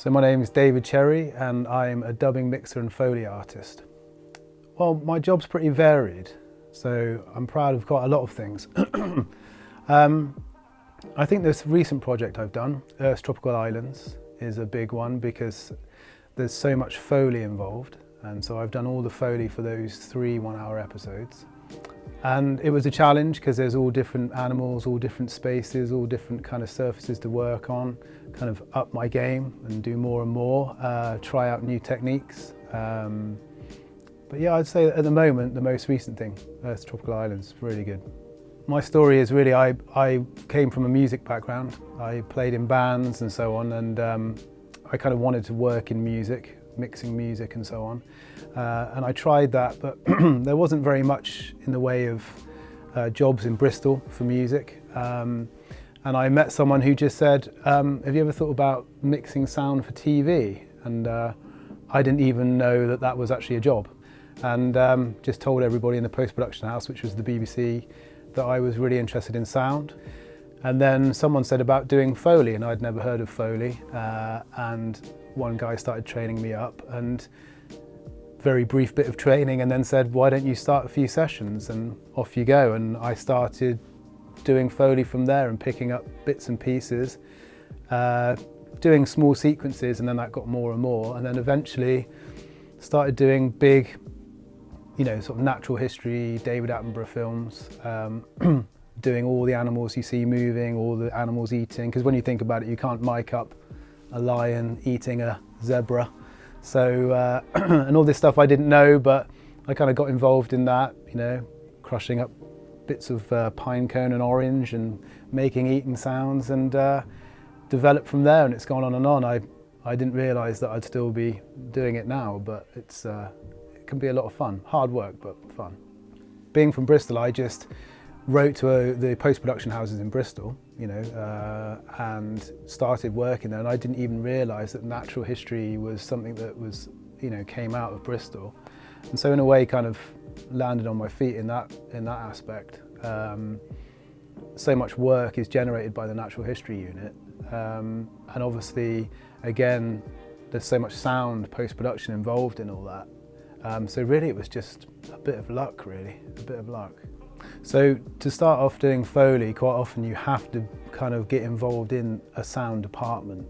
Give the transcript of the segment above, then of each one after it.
So my name is David Cherry and I'm a dubbing mixer and Foley artist. Well, my job's pretty varied, so I'm proud of quite a lot of things. I think this recent project I've done, Earth's Tropical Islands, is a big one because there's so much Foley involved, and so I've done all the Foley for those 3 one-hour episodes. And it was a challenge because there's all different animals, all different spaces, all different kind of surfaces to work on, kind of up my game and do more and more, try out new techniques. But yeah, I'd say that at the moment, the most recent thing, Earth's Tropical Islands, is really good. My story is really, I came from a music background. I played in bands and so on, and I kind of wanted to work in music, mixing music and so on. And I tried that, but there wasn't very much in the way of jobs in Bristol for music. And I met someone who just said, have you ever thought about mixing sound for TV? And I didn't even know that that was actually a job. And just told everybody in the post-production house, which was the BBC, that I was really interested in sound. And then someone said about doing Foley, and I'd never heard of Foley. And one guy started training me up, and very brief bit of training, and then said, why don't you start a few sessions, and off you go. And I started doing Foley from there and picking up bits and pieces, doing small sequences, and then that got more and more. And then eventually started doing big, sort of natural history, David Attenborough films, doing all the animals you see moving, all the animals eating, because when you think about it, you can't mic up a lion eating a zebra. So, and all this stuff I didn't know, but I kind of got involved in that, crushing up bits of pine cone and orange and making eating sounds, and developed from there, and it's gone on and on. I didn't realise that I'd still be doing it now, but it can be a lot of fun. Hard work, but fun. Being from Bristol, I just wrote to the post-production houses in Bristol, and started working there, and I didn't even realise that natural history was something that was, came out of Bristol. And so in a way kind of landed on my feet in that aspect. So much work is generated by the natural history unit, and obviously, again, there's so much sound post-production involved in all that. So really it was just a bit of luck, really, a bit of luck. So to start off doing Foley, quite often you have to kind of get involved in a sound department.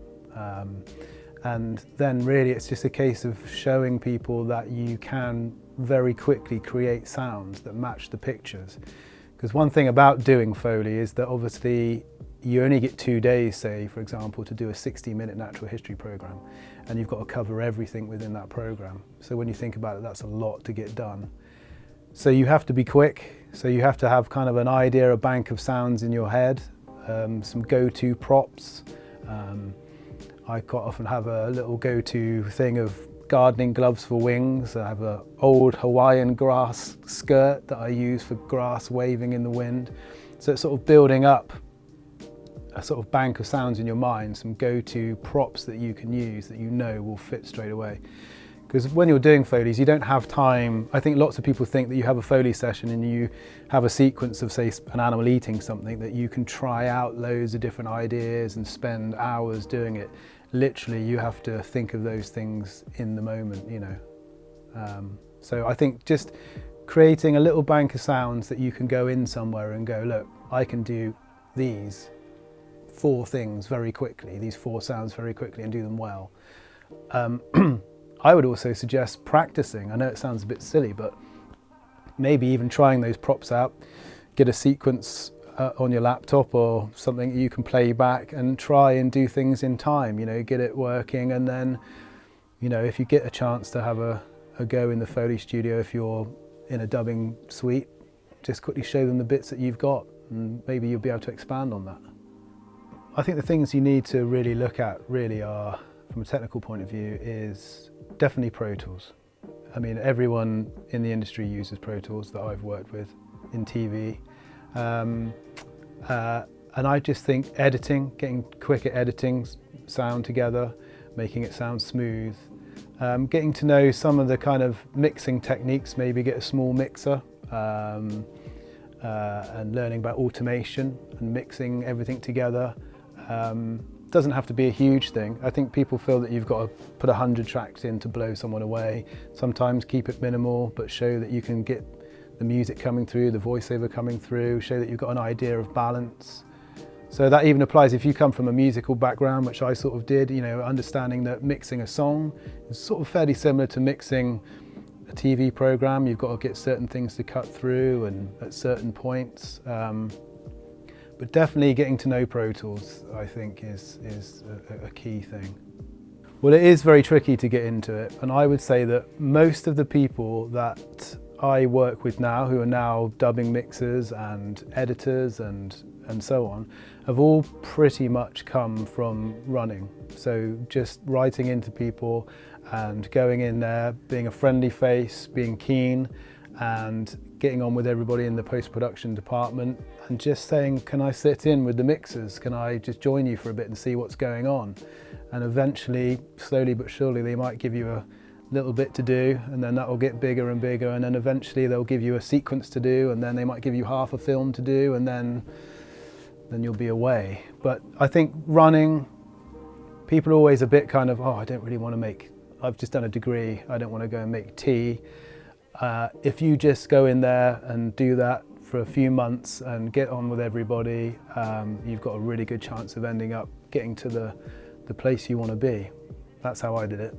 And then really it's just a case of showing people that you can very quickly create sounds that match the pictures. Because one thing about doing Foley is that obviously you only get 2 days, say, for example, to do a 60-minute natural history program, and you've got to cover everything within that program. So when you think about it, that's a lot to get done. So you have to be quick, so you have to have kind of an idea, a bank of sounds in your head, some go-to props. I quite often have a little go-to thing of gardening gloves for wings. I have an old Hawaiian grass skirt that I use for grass waving in the wind. So it's sort of building up a sort of bank of sounds in your mind, some go-to props that you can use that will fit straight away. Because when you're doing Foleys, you don't have time. I think lots of people think that you have a Foley session and you have a sequence of, say, an animal eating something, that you can try out loads of different ideas and spend hours doing it. Literally, you have to think of those things in the moment, So I think just creating a little bank of sounds that you can go in somewhere and go, look, I can do these 4 things very quickly, these 4 sounds very quickly, and do them well. I would also suggest practicing. I know it sounds a bit silly, but maybe even trying those props out, get a sequence on your laptop or something you can play back and try and do things in time, get it working. And then, if you get a chance to have a go in the Foley studio, if you're in a dubbing suite, just quickly show them the bits that you've got, and maybe you'll be able to expand on that. I think the things you need to really look at really are, from a technical point of view, is definitely Pro Tools. I mean, everyone in the industry uses Pro Tools that I've worked with in TV. And I just think editing, getting quick at editing sound together, making it sound smooth, getting to know some of the kind of mixing techniques, maybe get a small mixer, and learning about automation and mixing everything together. doesn't have to be a huge thing. I think people feel that you've got to put 100 tracks in to blow someone away. Sometimes keep it minimal, but show that you can get the music coming through, the voiceover coming through, show that you've got an idea of balance. So that even applies if you come from a musical background, which I sort of did, you know, understanding that mixing a song is sort of fairly similar to mixing a TV program. You've got to get certain things to cut through and at certain points. But definitely getting to know Pro Tools, I think, is a key thing. Well, it is very tricky to get into it, and I would say that most of the people that I work with now, who are now dubbing mixers and editors and so on, have all pretty much come from running. So just writing into people and going in there, being a friendly face, being keen, and getting on with everybody in the post-production department and just saying, can I sit in with the mixers? Can I just join you for a bit and see what's going on? And eventually, slowly but surely, they might give you a little bit to do, and then that will get bigger and bigger, and then eventually they'll give you a sequence to do, and then they might give you half a film to do, and then you'll be away. But I think running, people are always a bit kind of, oh, I don't really want to make, I've just done a degree, I don't want to go and make tea. If you just go in there and do that for a few months and get on with everybody, you've got a really good chance of ending up getting to the place you want to be. That's how I did it.